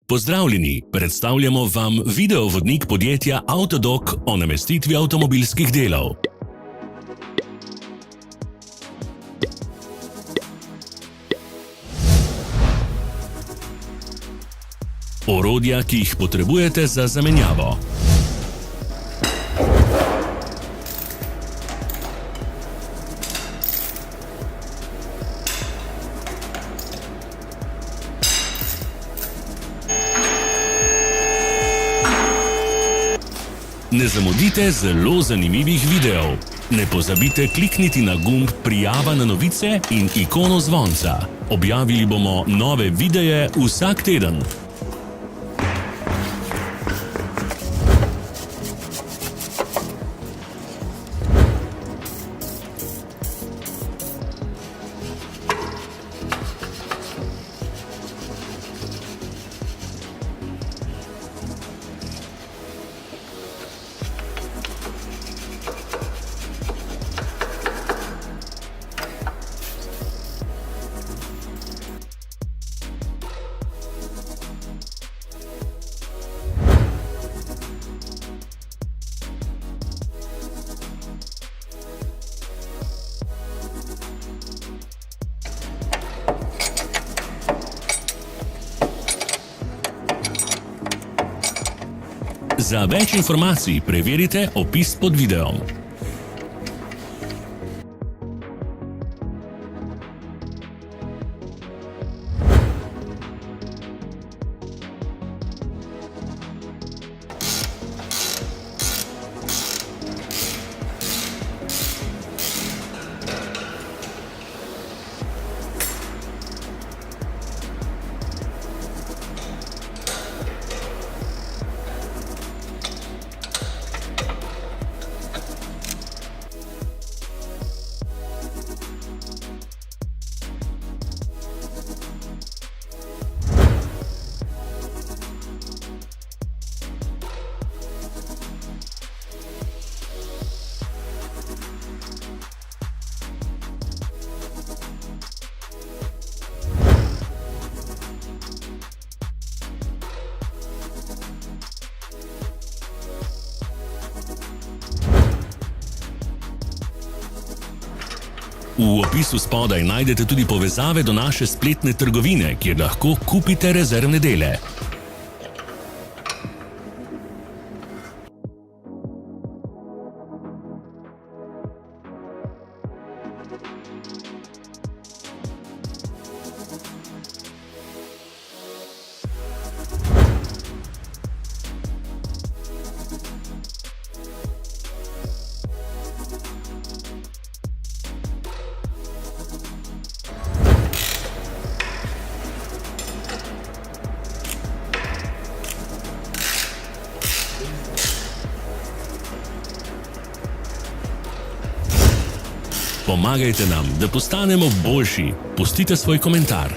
Pozdravljeni, predstavljamo vam videovodnik podjetja Autodoc o namestitvi avtomobilskih delov. Orodja, ki jih potrebujete za zamenjavo. Ne zamudite zelo zanimivih videov. Ne pozabite klikniti na gumb Prijava na novice in ikono zvonca. Objavili bomo nove videe vsak teden. Za več informacij preverite opis pod videom. V opisu spodaj najdete tudi povezave do naše spletne trgovine, kjer lahko kupite rezervne dele. Pomagajte nam, da postanemo boljši. Pustite svoj komentar.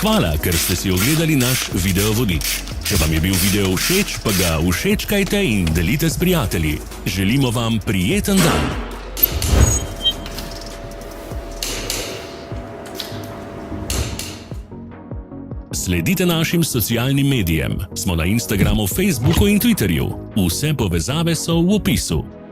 Hvala, ker ste si ogledali naš videovodič. Če vam je bil video všeč, pa ga všečkajte in delite s prijatelji. Želimo vam prijeten dan! Sledite našim socialnim medijem. Smo na Instagramu, Facebooku in Twitterju. Vse povezave so v opisu.